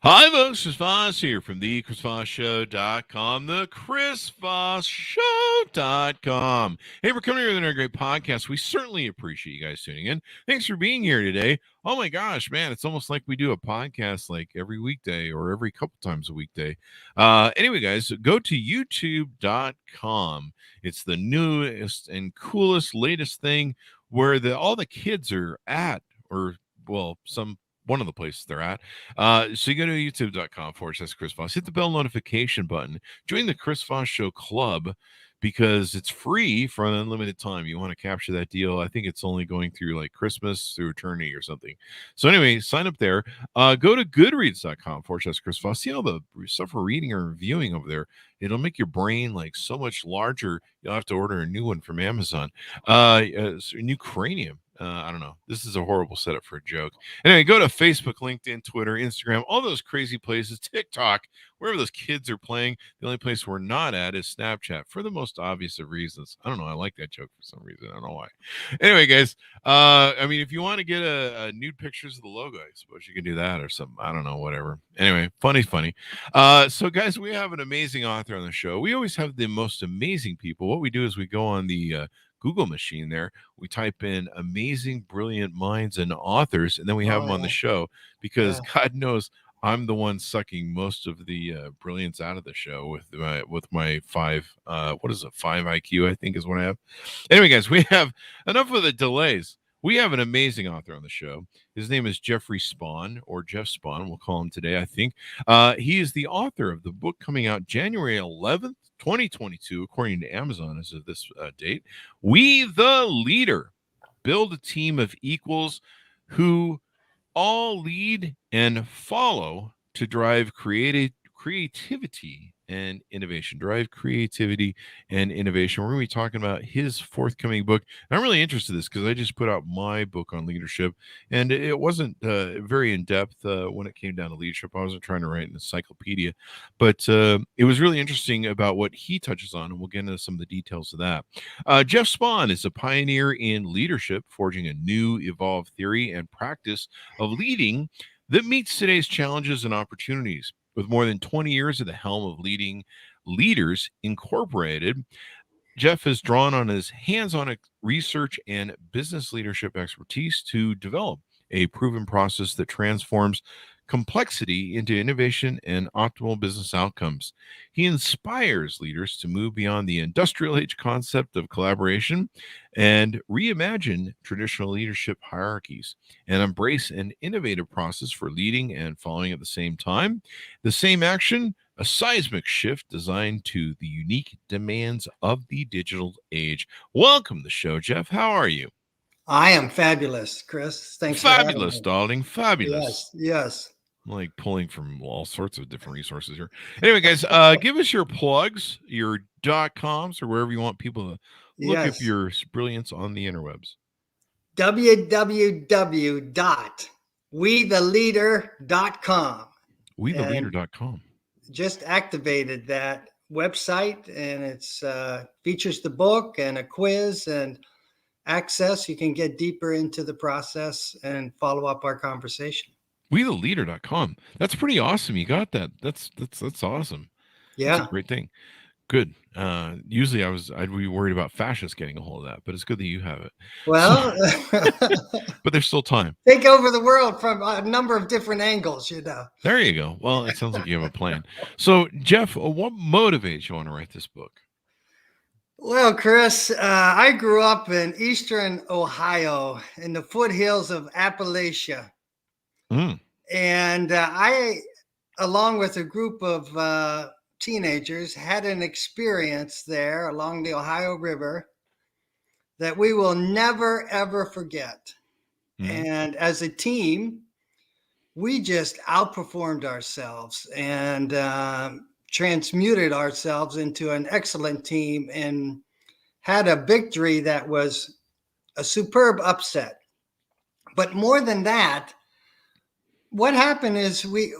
Hi, folks. Chris Voss here from the ChrisVossShow.com, the ChrisVossShow.com. Hey, we're coming here with another great podcast. We certainly appreciate you guys tuning in. Thanks for being here today. Oh my gosh, man, it's almost like we do a podcast like every weekday or every couple times a weekday. Anyway, guys, go to YouTube.com. It's the newest and coolest, latest thing where all the kids are at, or well, one of the places they're at. So you go to youtube.com/Chris Voss, hit the bell notification button, join the Chris Voss Show Club because it's free for an unlimited time. You want to capture that deal. I think it's only going through like Christmas through eternity or something. So anyway, sign up there. Go to goodreads.com/Chris Voss. See all the stuff we're reading or reviewing over there. It'll make your brain like so much larger. You'll have to order a new one from Amazon. A new cranium. I don't know. This is a horrible setup for a joke. Anyway, go to Facebook, LinkedIn, Twitter, Instagram, all those crazy places, TikTok, wherever those kids are playing. The only place we're not at is Snapchat for the most obvious of reasons. I don't know. I like that joke for some reason. I don't know why. Anyway, guys, if you want to get a nude pictures of the logo, I suppose you can do that or something. I don't know, whatever. Anyway, funny. So, guys, we have an amazing author on the show. We always have the most amazing people. What we do is we go on the Google machine there. We type in amazing, brilliant minds and authors, and then we have them on the show because God knows I'm the one sucking most of the brilliance out of the show with my 5 IQ, I think is what I have. Anyway, guys, we have enough of the delays. We have an amazing author on the show. His name is Jeffrey Spahn, or Jeff Spahn, we'll call him today, I think. He is the author of the book coming out January 11th, 2022, according to Amazon as of this date. We the Leader. Build a team of equals who all lead and follow to drive creativity and innovation. Drive creativity and innovation. We're going to be talking about his forthcoming book. And I'm really interested in this because I just put out my book on leadership, and it wasn't very in-depth when it came down to leadership. I wasn't trying to write an encyclopedia, but it was really interesting about what he touches on, and we'll get into some of the details of that. Jeff Spahn is a pioneer in leadership, forging a new, evolved theory and practice of leading that meets today's challenges and opportunities. With more than 20 years at the helm of Leading Leaders Incorporated, Jeff has drawn on his hands-on research and business leadership expertise to develop a proven process that transforms complexity into innovation and optimal business outcomes. He inspires leaders to move beyond the industrial age concept of collaboration and reimagine traditional leadership hierarchies and embrace an innovative process for leading and following at the same time. The same action, a seismic shift designed to the unique demands of the digital age. Welcome to the show, Jeff. How are you? I am fabulous, Chris. Thanks for having me. Fabulous, darling. Fabulous. Yes. I'm like pulling from all sorts of different resources here. Anyway, guys, give us your plugs, your .coms, or wherever you want people to look up your brilliance on the interwebs. www.wetheleader.com. Wetheleader.com. Just activated that website, and it's features the book and a quiz and access. You can get deeper into the process and follow up our conversation. Wetheleader.com. That's pretty awesome. You got that. That's awesome. Yeah. That's a great thing. Good. Usually I'd be worried about fascists getting a hold of that, but it's good that you have it. Well, but there's still time. Take over the world from a number of different angles, There you go. Well, it sounds like you have a plan. So, Jeff, what motivates you want to write this book? Well, Chris, I grew up in Eastern Ohio in the foothills of Appalachia. And I, along with a group of teenagers, had an experience there along the Ohio River that we will never, ever forget. And as a team, we just outperformed ourselves and transmuted ourselves into an excellent team and had a victory that was a superb upset. But more than that, what happened is we,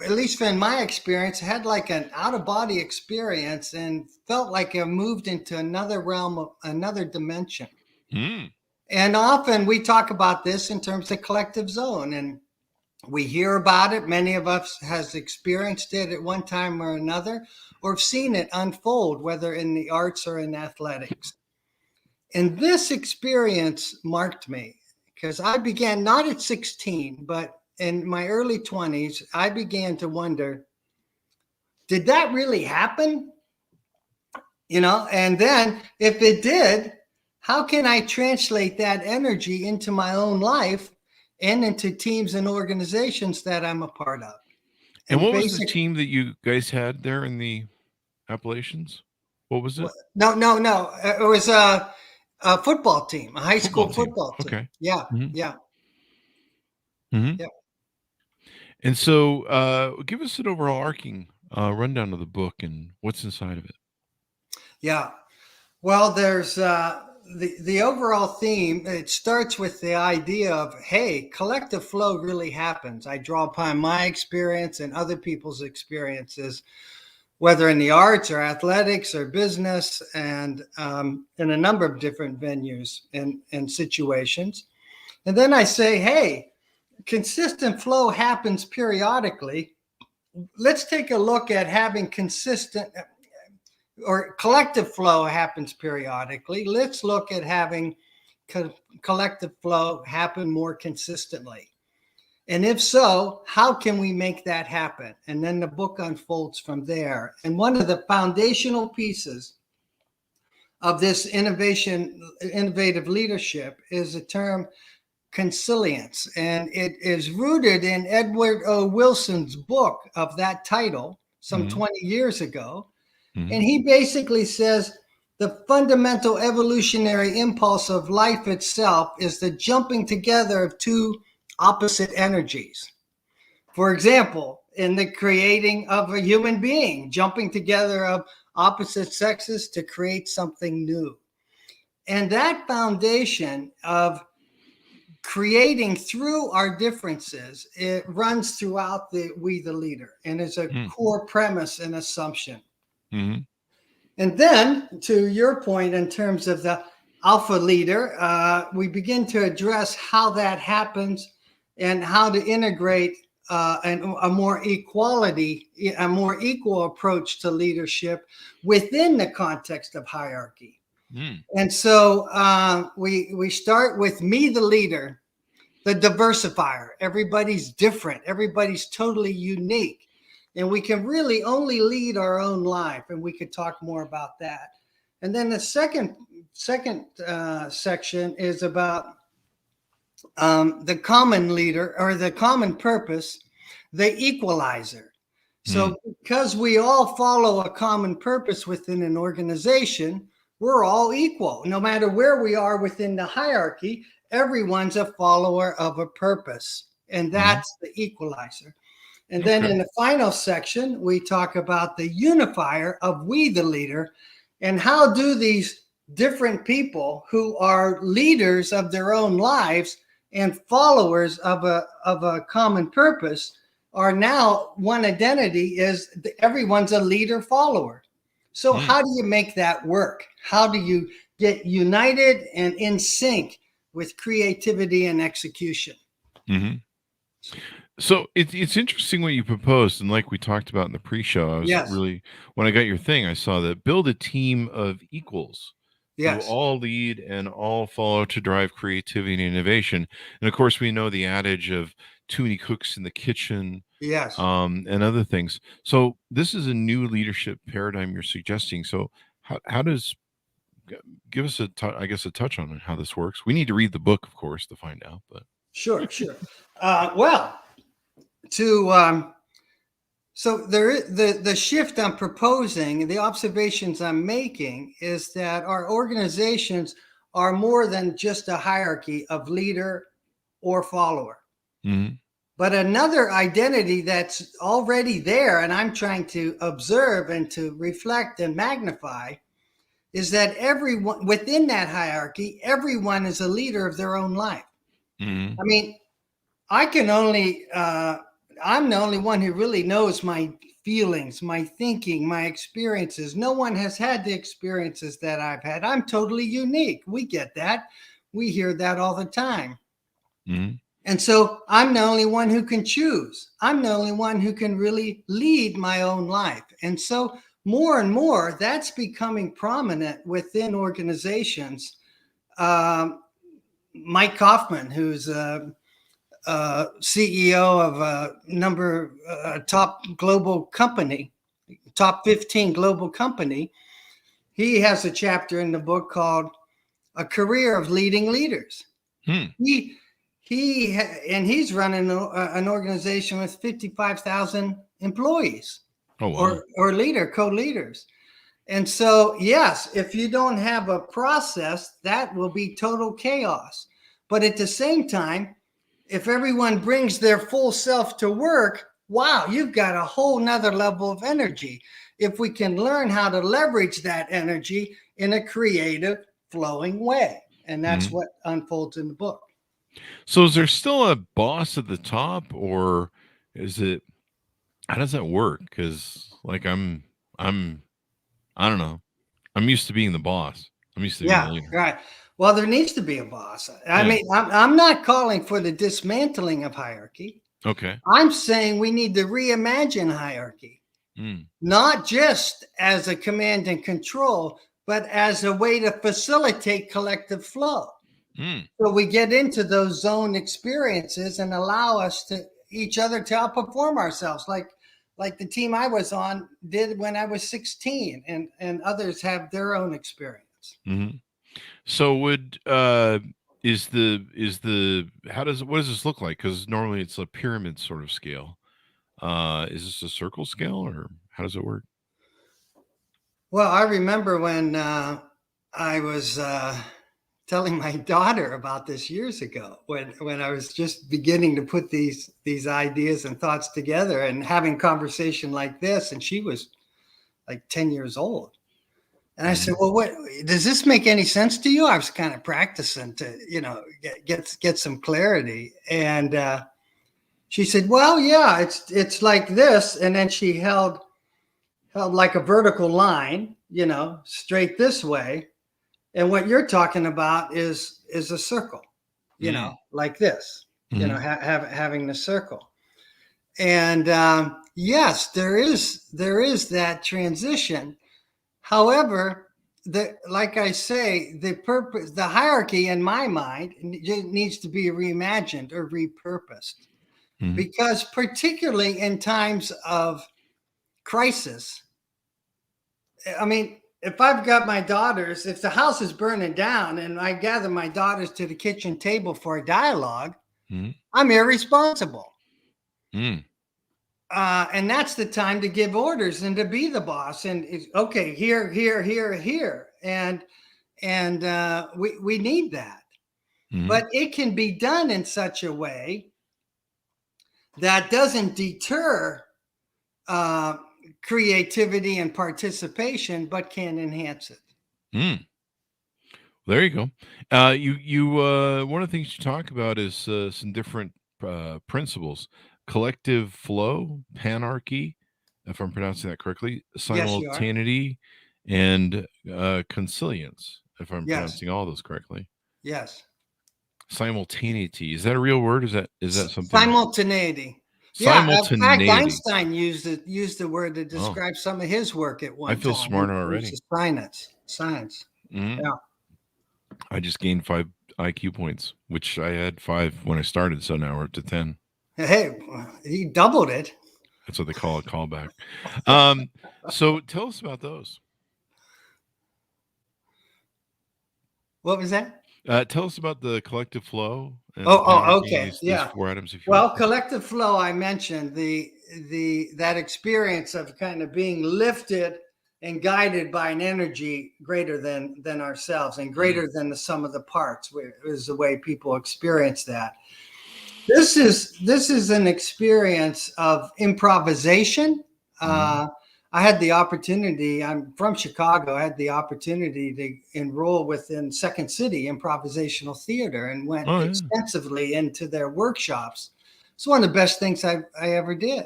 at least in my experience, had like an out-of-body experience and felt like I moved into another realm, another dimension. And often we talk about this in terms of collective zone. And We hear about it. Many of us has experienced it at one time or another, or have seen it unfold, whether in the arts or in athletics. And this experience marked me because I began not at 16, but in my early 20s, I began to wonder, did that really happen? And then if it did, how can I translate that energy into my own life and into teams and organizations that I'm a part of? And what was the team that you guys had there in the Appalachians? What was it? No. It was a football team, a high school football team. Okay. Yeah. Mm-hmm. Yeah. Mm-hmm. Yeah. And so give us an overall arcing rundown of the book and what's inside of it. Yeah. Well, there's the overall theme. It starts with the idea of, hey, collective flow really happens. I draw upon my experience and other people's experiences, whether in the arts or athletics or business, and in a number of different venues and situations. And then I say, hey, consistent flow happens periodically. Let's take a look at having consistent or collective flow happens periodically. Let's look at having collective flow happen more consistently. And if so, how can we make that happen? And then the book unfolds from there. And one of the foundational pieces of this innovative leadership is the term consilience. And it is rooted in Edward O. Wilson's book of that title some 20 years ago. And he basically says the fundamental evolutionary impulse of life itself is the jumping together of two opposite energies. For example, in the creating of a human being, jumping together of opposite sexes to create something new. And that foundation of creating through our differences, it runs throughout the We the Leader and is a core premise and assumption. Mm-hmm. And then to your point in terms of the alpha leader, we begin to address how that happens and how to integrate a more equal approach to leadership within the context of hierarchy. And so we start with me, the leader, the diversifier. Everybody's different. Everybody's totally unique. And we can really only lead our own life. And we could talk more about that. And then the second section is about the common leader or the common purpose, the equalizer. So because we all follow a common purpose within an organization, we're all equal. No matter where we are within the hierarchy, everyone's a follower of a purpose. And that's the equalizer. And then in the final section, we talk about the unifier of we the leader and how do these different people who are leaders of their own lives and followers of a common purpose are now one identity is everyone's a leader follower. So how do you make that work? How do you get united and in sync with creativity and execution? So it's interesting what you proposed, and like we talked about in the pre-show, I was really, when I got your thing, I saw that build a team of equals who all lead and all follow to drive creativity and innovation. And of course, we know the adage of too many cooks in the kitchen, and other things. So this is a new leadership paradigm you're suggesting. So how does give us a touch on how this works? We need to read the book, of course, to find out. But sure. So the shift I'm proposing, the observations I'm making is that our organizations are more than just a hierarchy of leader or follower, but another identity that's already there. And I'm trying to observe and to reflect and magnify is that everyone within that hierarchy, everyone is a leader of their own life. I mean, I'm the only one who really knows my feelings, my thinking, my experiences. No one has had the experiences that I've had. I'm totally unique. We get that. We hear that all the time. And so I'm the only one who can choose. I'm the only one who can really lead my own life. And so more and more, that's becoming prominent within organizations. Mike Kaufman, who's CEO of a top global company, top 15 global company, he has a chapter in the book called A Career of Leading Leaders. He's running an organization with 55,000 employees. Oh, wow. or co-leaders. And so, yes, if you don't have a process, that will be total chaos. But at the same time, if everyone brings their full self to work, wow, you've got a whole nother level of energy. If we can learn how to leverage that energy in a creative, flowing way. And that's what unfolds in the book. So is there still a boss at the top, or is it, how does that work? Because like I don't know. I'm used to being the boss. I'm used to being the leader. Right. Well, there needs to be a boss. I mean, I'm not calling for the dismantling of hierarchy. Okay. I'm saying we need to reimagine hierarchy, not just as a command and control, but as a way to facilitate collective flow. So we get into those zone experiences and allow us to each other to outperform ourselves, like the team I was on did when I was 16, and others have their own experience. So what does this look like? Because normally it's a pyramid sort of scale. Is this a circle scale, or how does it work? Well, I remember when I was telling my daughter about this years ago, when I was just beginning to put these ideas and thoughts together and having conversation like this, and she was like 10 years old. And I said, well, what does this make any sense to you? I was kind of practicing to, get some clarity. And she said, well, yeah, it's like this. And then she held like a vertical line, straight this way. And what you're talking about is a circle, like this, having the circle. And yes, there is that transition. However, like I say, the hierarchy in my mind needs to be reimagined or repurposed, because particularly in times of crisis, I mean, if I've got my daughters, if the house is burning down and I gather my daughters to the kitchen table for a dialogue, I'm irresponsible. And that's the time to give orders and to be the boss. And it's okay, here. And we need that. But it can be done in such a way that doesn't deter creativity and participation, but can enhance it. There you go. You one of the things you talk about is some different principles: collective flow, panarchy, if I'm pronouncing that correctly, simultaneity, and consilience, if I'm pronouncing all those correctly. Yes. Simultaneity, is that a real word? Is that something? Simultaneity. Yeah, in fact, Einstein used the word to describe some of his work at one time. I feel smarter already. Science. Yeah. I just gained 5 IQ points, which I had 5 when I started, so now we're up to 10. Hey, he doubled it. That's what they call a callback. So tell us about those. What was that? Tell us about the collective flow. Okay. These 4 items. Collective flow, I mentioned that experience of kind of being lifted and guided by an energy greater than ourselves and greater than the sum of the parts, is the way people experience that. This is an experience of improvisation. I had the opportunity, I'm from Chicago, I had the opportunity to enroll within Second City Improvisational Theater and went extensively into their workshops. It's one of the best things I ever did.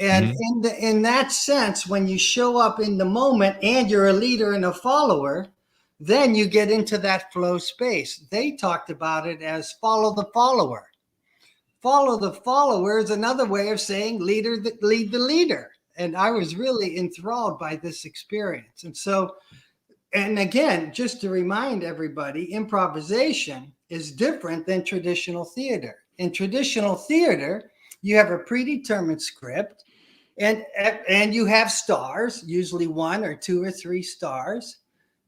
And in that sense, when you show up in the moment and you're a leader and a follower, then you get into that flow space. They talked about it as follow the follower. follow the follower is another way of saying lead the leader. And I was really enthralled by this experience. And so, and again, just to remind everybody, improvisation is different than traditional theater. In traditional theater, you have a predetermined script, and you have stars, usually 1 or 2 or 3 stars,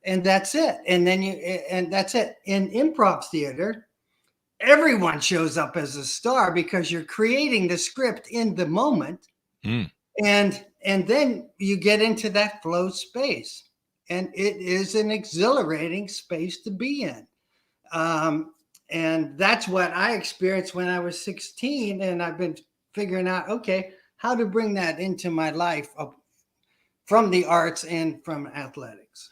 and that's it. And that's it. In improv theater, everyone shows up as a star because you're creating the script in the moment. And then you get into that flow space, and it is an exhilarating space to be in. And that's what I experienced when I was 16, and I've been figuring out, okay, how to bring that into my life from the arts and from athletics.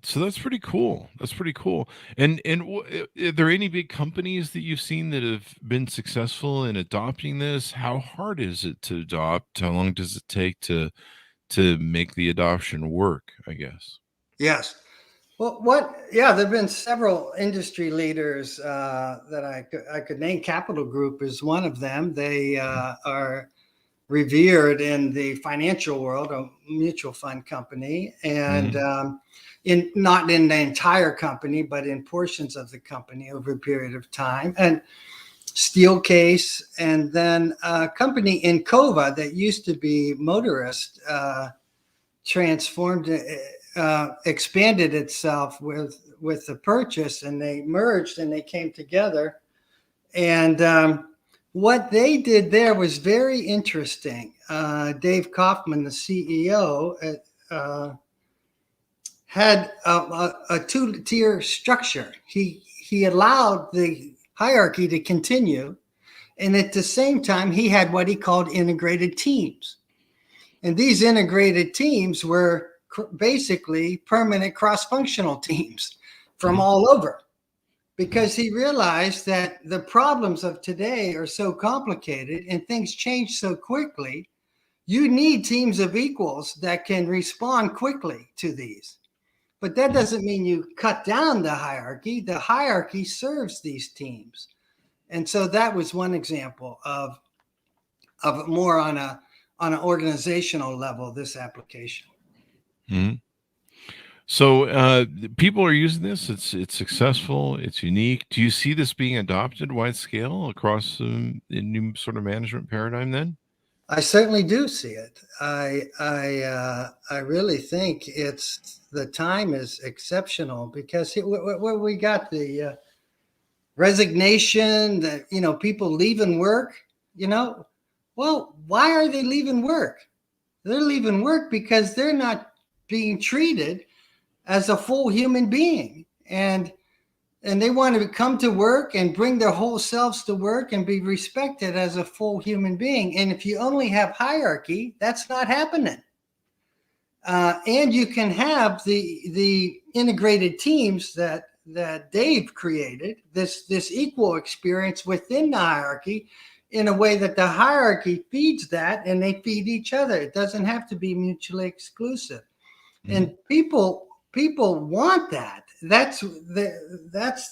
So that's pretty cool. That's pretty cool. And are there any big companies that you've seen that have been successful in adopting this? How hard is it to adopt? How long does it take to make the adoption work, I guess? Yes. Well, there have been several industry leaders that I could name. Capital Group is one of them. They are revered in the financial world, a mutual fund company, and not in the entire company, but in portions of the company over a period of time. And Steelcase, and then a company in Cova that used to be Motorist transformed, expanded itself with the purchase, and they merged and they came together. And what they did there was very interesting. Dave Kaufman, the CEO, had a 2-tier structure. He allowed the hierarchy to continue, and at the same time, he had what he called integrated teams. And these integrated teams were basically permanent cross-functional teams from all over, because he realized that the problems of today are so complicated and things change so quickly. You need teams of equals that can respond quickly to these. But that doesn't mean you cut down the hierarchy. The hierarchy serves these teams. And so that was one example of more on an organizational level, this application. So people are using this. It's successful. It's unique. Do you see this being adopted wide scale across a new sort of management paradigm then? I certainly do see it. I really think the time is exceptional, because we got the resignation, that people leaving work. Well, why are they leaving work? They're leaving work because they're not being treated as a full human being, and they want to come to work and bring their whole selves to work and be respected as a full human being. And if you only have hierarchy, that's not happening. And you can have the integrated teams that Dave created, this equal experience within the hierarchy, in a way that the hierarchy feeds that, and they feed each other. It doesn't have to be mutually exclusive. And people want that. That's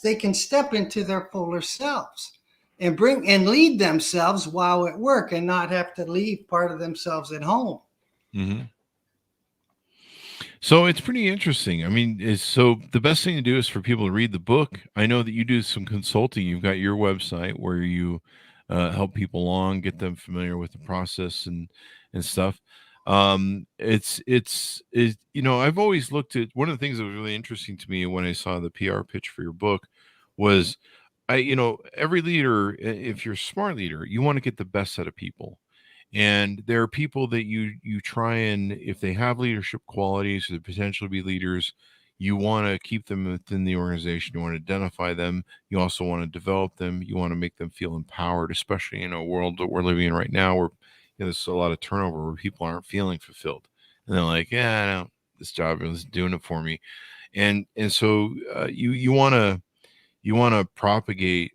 they can step into their fuller selves and lead themselves while at work, and not have to leave part of themselves at home. So it's pretty interesting. I mean, so the best thing to do is for people to read the book. I know that you do some consulting. You've got your website where you help people along, get them familiar with the process and stuff. It's I've always looked at, one of the things that was really interesting to me when I saw the PR pitch for your book was, every leader, if you're a smart leader, you want to get the best out of people. And there are people that you try, and if they have leadership qualities or the potential to be leaders, you want to keep them within the organization. You want to identify them. You also want to develop them. You want to make them feel empowered, especially in a world that we're living in right now, where there's a lot of turnover, where people aren't feeling fulfilled, and they're like, "Yeah, no, this job isn't doing it for me." And so you want to propagate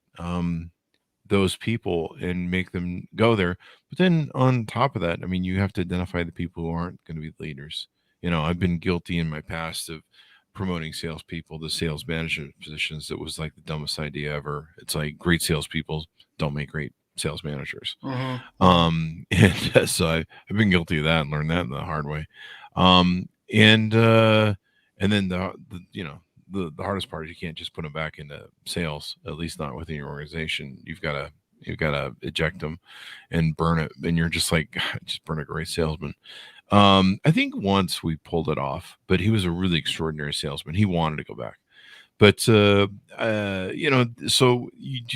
those people and make them go there. But then on top of that, you have to identify the people who aren't going to be leaders. I've been guilty in my past of promoting salespeople to sales management positions that was like the dumbest idea ever. It's like great salespeople don't make great sales managers. And so I've been guilty of that and learned that in the hard way. And then the hardest part is you can't just put them back into sales, at least not within your organization. You've got to eject them and burn it. And you're just like, just burn a great salesman. I think once we pulled it off, but he was a really extraordinary salesman. He wanted to go back, but so do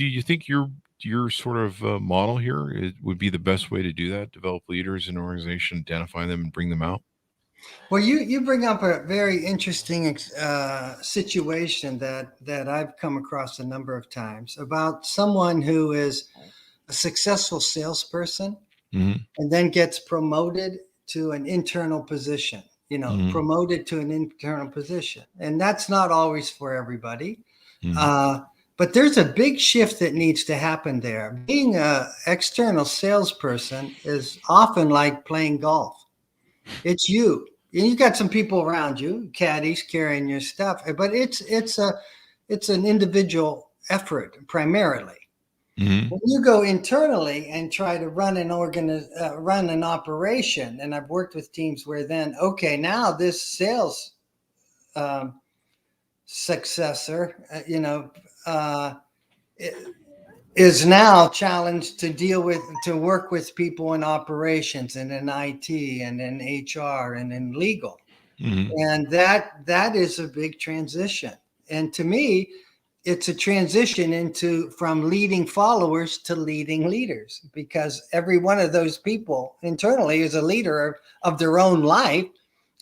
you think your sort of model here would be the best way to do that? Develop leaders in an organization, identify them, and bring them out. Well, you bring up a very interesting situation that I've come across a number of times about someone who is a successful salesperson and then gets promoted to an internal position, promoted to an internal position. And that's not always for everybody. But there's a big shift that needs to happen there. Being an external salesperson is often like playing golf. It's you. You got some people around you, caddies carrying your stuff, but it's an individual effort primarily. When you go internally and try to run an operation, and I've worked with teams where then, okay, now this sales successor, is now challenged to work with people in operations and in IT and in HR and in legal. And that is a big transition. And to me, it's a transition from leading followers to leading leaders, because every one of those people internally is a leader of their own life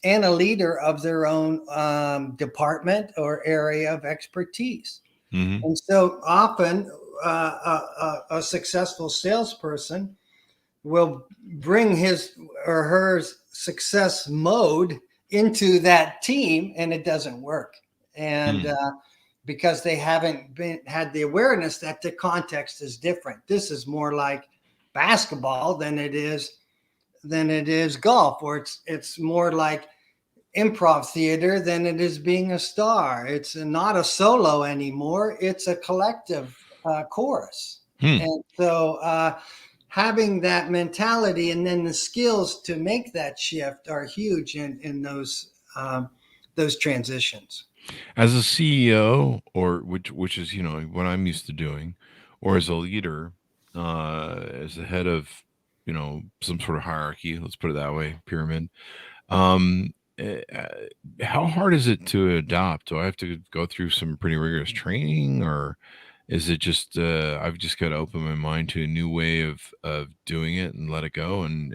and a leader of their own department or area of expertise. And so often a successful salesperson will bring his or her success mode into that team, and it doesn't work. And because they haven't had the awareness that the context is different. This is more like basketball than it is golf, or it's more like improv theater than it is being a star. It's not a solo anymore. It's a collective chorus. And so having that mentality and then the skills to make that shift are huge in those transitions. As a CEO, or which is what I'm used to doing, or as a leader, as the head of some sort of hierarchy, let's put it that way, pyramid. How hard is it to adopt? Do I have to go through some pretty rigorous training, or is it just I've just got to open my mind to a new way of doing it and let it go and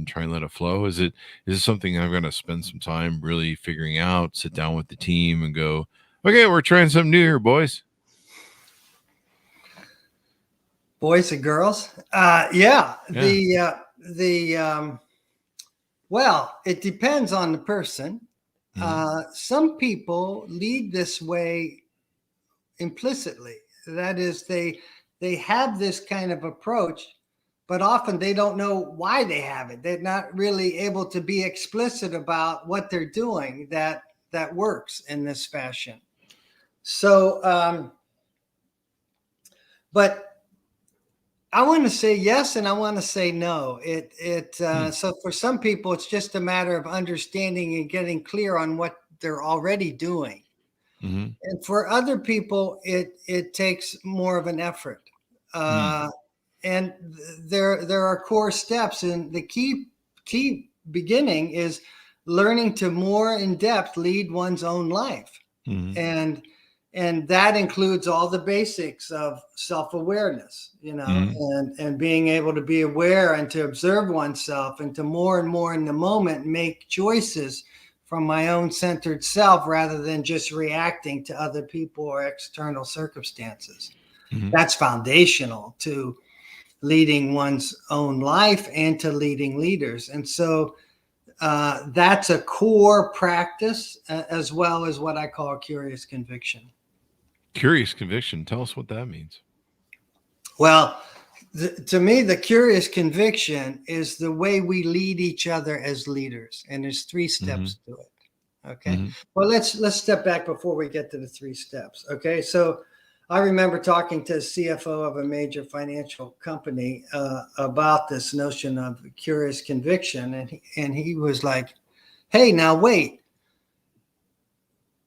try and let it flow? Is it something I'm going to spend some time really figuring out, sit down with the team and go, okay, we're trying something new here, boys? Boys and girls? Well, it depends on the person. Some people lead this way implicitly. That is, they have this kind of approach, but often they don't know why they have it. They're not really able to be explicit about what they're doing that works in this fashion. So, but I want to say yes, and I want to say no. So for some people, it's just a matter of understanding and getting clear on what they're already doing. And for other people, it takes more of an effort. And there are core steps, and the key beginning is learning to more in depth lead one's own life. And that includes all the basics of self-awareness, and being able to be aware and to observe oneself and to more and more in the moment make choices from my own centered self rather than just reacting to other people or external circumstances. That's foundational to leading one's own life and to leading leaders. And so that's a core practice, as well as what I call curious conviction. Curious conviction. Tell us what that means. Well, to me, the curious conviction is the way we lead each other as leaders. And there's 3 steps to it. Okay. Well, let's step back before we get to the 3 steps. Okay. So I remember talking to a CFO of a major financial company about this notion of curious conviction. And he was like, hey, now wait.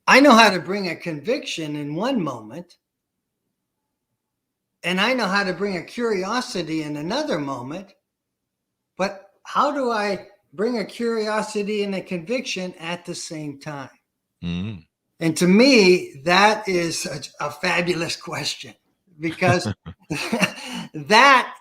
I know how to bring a conviction in one moment. And I know how to bring a curiosity in another moment. But how do I bring a curiosity and a conviction at the same time? Mm-hmm. And to me, that is a fabulous question, because that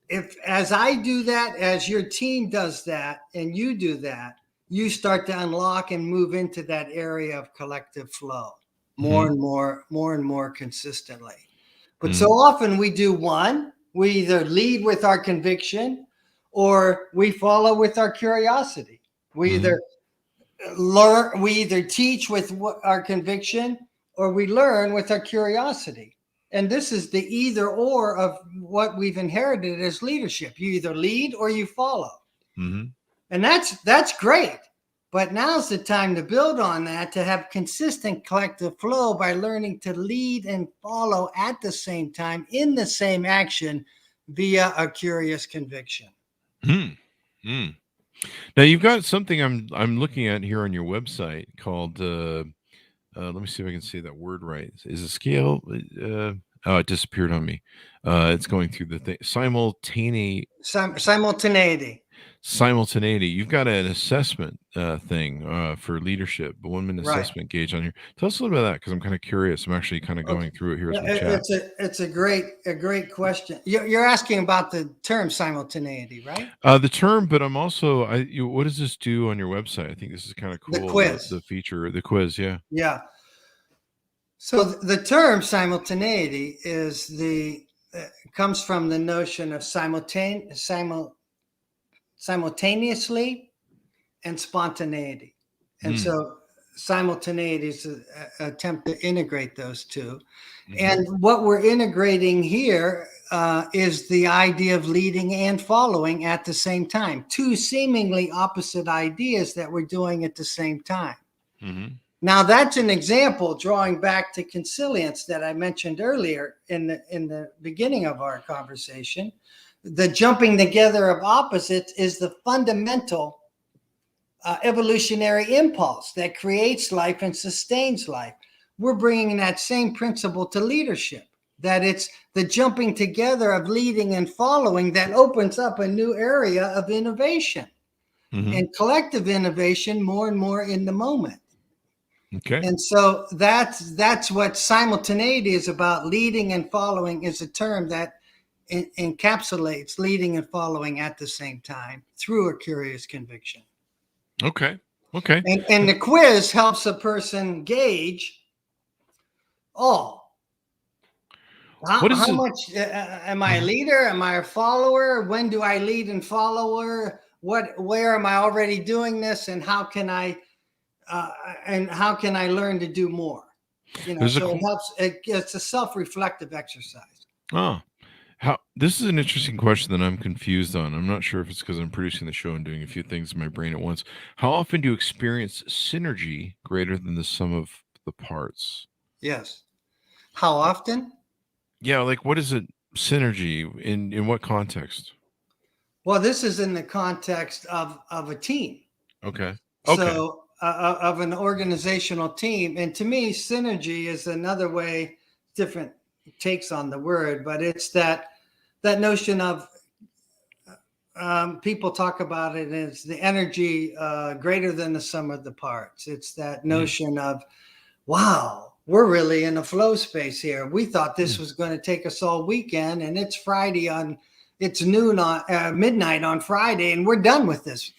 if, as I do that, as your team does that, and you do that, you start to unlock and move into that area of collective flow more and more consistently. But so often we do one, we either lead with our conviction or we follow with our curiosity. We either teach with our conviction or we learn with our curiosity. And this is the either or of what we've inherited as leadership. You either lead or you follow. And that's great. But now's the time to build on that, to have consistent collective flow by learning to lead and follow at the same time in the same action via a curious conviction. Now you've got something I'm looking at here on your website called let me see if I can say that word right. Is it scale? Oh, it disappeared on me. It's going through the thing. Simultaneity. You've got an assessment thing for leadership, the 1 minute assessment gauge on here. Tell us a little bit of that, because I'm kind of curious. I'm actually kind of going through it here as we chat. It's a great question. You're asking about the term simultaneity, right? The term, but I'm also what does this do on your website? I think this is kind of cool. The quiz, the feature, the quiz, yeah. Yeah. So the term simultaneity is comes from the notion of simultaneously and spontaneity. And so simultaneity is an attempt to integrate those two. And what we're integrating here is the idea of leading and following at the same time. 2 seemingly opposite ideas that we're doing at the same time. Now, that's an example drawing back to consilience that I mentioned earlier in the beginning of our conversation. The jumping together of opposites is the fundamental evolutionary impulse that creates life and sustains life. We're bringing that same principle to leadership, that it's the jumping together of leading and following that opens up a new area of innovation and collective innovation more and more in the moment. Okay. And so that's what simultaneity is about. Leading and following is a term that encapsulates leading and following at the same time through a curious conviction. Okay. And the quiz helps a person gauge, how much am I a leader? Am I a follower? When do I lead and follow? Where am I already doing this? And how can I learn to do more? It helps. It's a self-reflective exercise. This is an interesting question that I'm confused on. I'm not sure if it's because I'm producing the show and doing a few things in my brain at once. How often do you experience synergy greater than the sum of the parts? Yes. How often? Yeah, like what is it? Synergy in what context? Well, this is in the context of a team. Okay. So of an organizational team. And to me, synergy is another way, different takes on the word, but it's that notion of people talk about it as the energy greater than the sum of the parts. It's that notion of, wow, we're really in a flow space here. We thought this was going to take us all weekend, and it's it's noon on midnight on Friday, and we're done with this.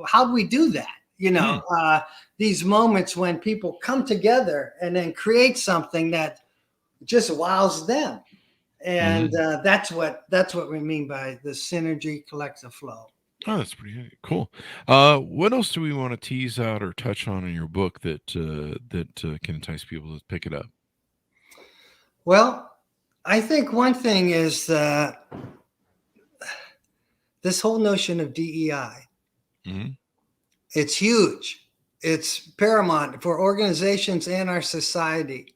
How do we do that? These moments when people come together and then create something that just wows them. And that's what we mean by the synergy collective flow. Oh, that's pretty cool. What else do we want to tease out or touch on in your book that can entice people to pick it up? Well, I think one thing is this whole notion of DEI. It's huge. It's paramount for organizations and our society.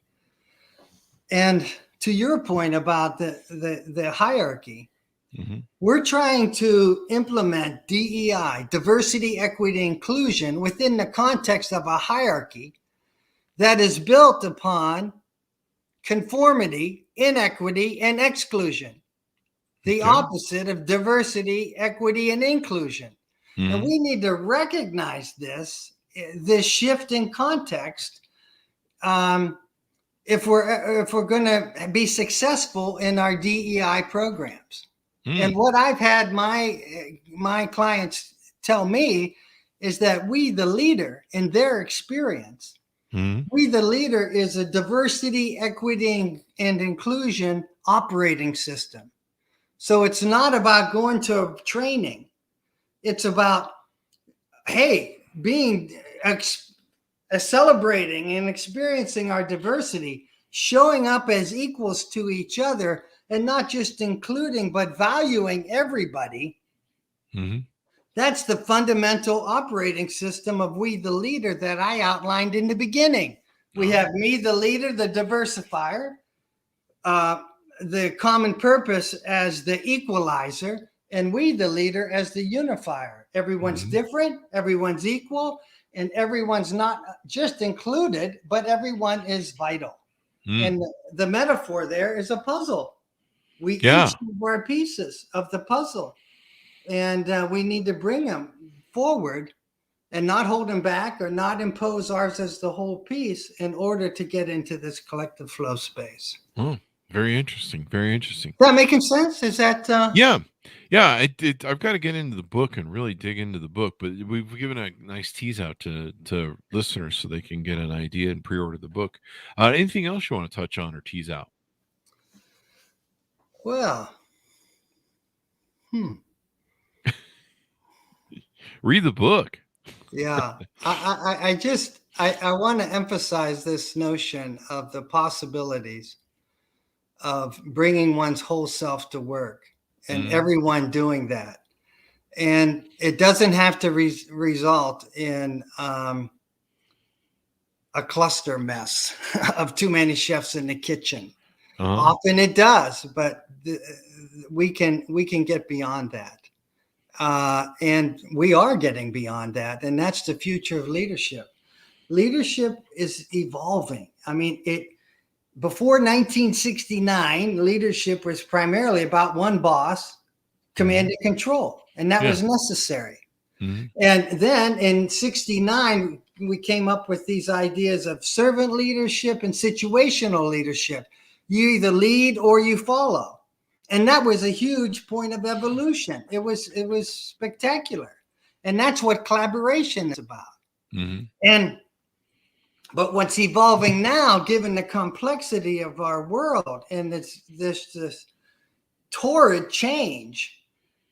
And to your point about the hierarchy, we're trying to implement DEI, diversity, equity, inclusion, within the context of a hierarchy that is built upon conformity, inequity, and exclusion. The opposite of diversity, equity, and inclusion. And we need to recognize this shift in context if we're going to be successful in our DEI programs. And what I've had my clients tell me is that we, the leader, in their experience, we, the leader, is a diversity, equity, and inclusion operating system. So it's not about going to training. It's about, hey, being celebrating and experiencing our diversity, showing up as equals to each other, and not just including, but valuing everybody. That's the fundamental operating system of we, the leader, that I outlined in the beginning. We have me, the leader, the diversifier, the common purpose as the equalizer, and we, the leader, as the unifier. Everyone's different, everyone's equal, and everyone's not just included, but everyone is vital. And the metaphor there is a puzzle. We each have our pieces of the puzzle, and we need to bring them forward and not hold them back or not impose ours as the whole piece in order to get into this collective flow space. Oh, very interesting. Very interesting. Is that making sense? Is that? Yeah. I've got to get into the book and really dig into the book, but we've given a nice tease out to listeners so they can get an idea and pre-order the book. Anything else you want to touch on or tease out? Well, read the book. Yeah, I want to emphasize this notion of the possibilities of bringing one's whole self to work, and everyone doing that. And it doesn't have to result in a cluster mess of too many chefs in the kitchen. Often it does, but we can get beyond that. And we are getting beyond that. And that's the future of leadership. Leadership is evolving. I mean, before 1969, leadership was primarily about one boss, command and control. And that was necessary. And then in 69, we came up with these ideas of servant leadership and situational leadership. You either lead or you follow. And that was a huge point of evolution. It was spectacular. And that's what collaboration is about. But what's evolving now, given the complexity of our world and this torrid change,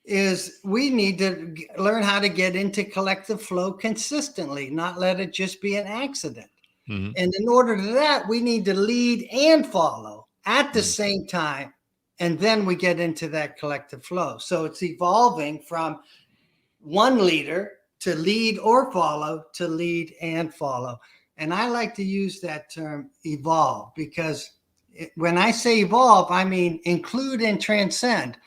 is we need to learn how to get into collective flow consistently, not let it just be an accident. And in order to that, we need to lead and follow at the same time. And then we get into that collective flow. So it's evolving from one leader to lead or follow to lead and follow. And I like to use that term evolve, because when I say evolve, I mean include and transcend.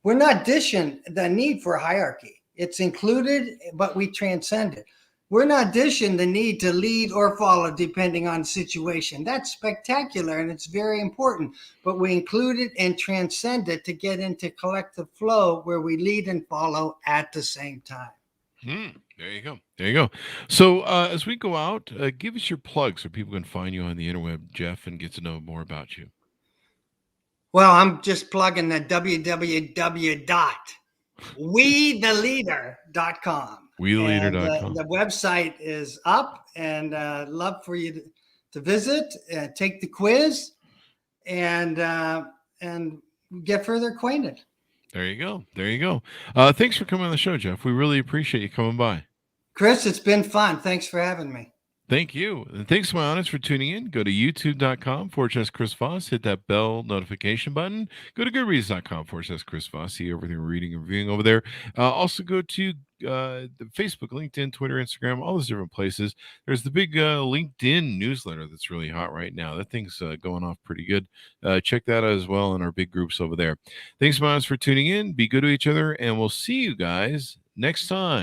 We're not dishing the need for hierarchy. It's included, but we transcend it. We're not dishing the need to lead or follow depending on the situation. That's spectacular and it's very important, but we include it and transcend it to get into collective flow where we lead and follow at the same time. There you go. There you go. So as we go out, give us your plug so people can find you on the interweb, Jeff, and get to know more about you. Well, I'm just plugging the www.wetheleader.com. WeTheLeader.com. The website is up, and love for you to visit, take the quiz, and get further acquainted. There you go. There you go. Thanks for coming on the show, Jeff. We really appreciate you coming by. Chris, it's been fun. Thanks for having me. Thank you. And thanks to my audience for tuning in. Go to youtube.com/Chris Voss. Hit that bell notification button. Go to goodreads.com/Chris Voss. See everything we're reading and reviewing over there. Also go to the Facebook, LinkedIn, Twitter, Instagram, all those different places. There's the big LinkedIn newsletter that's really hot right now. That thing's going off pretty good. Check that out as well in our big groups over there. Thanks, my audience, for tuning in. Be good to each other, and we'll see you guys next time.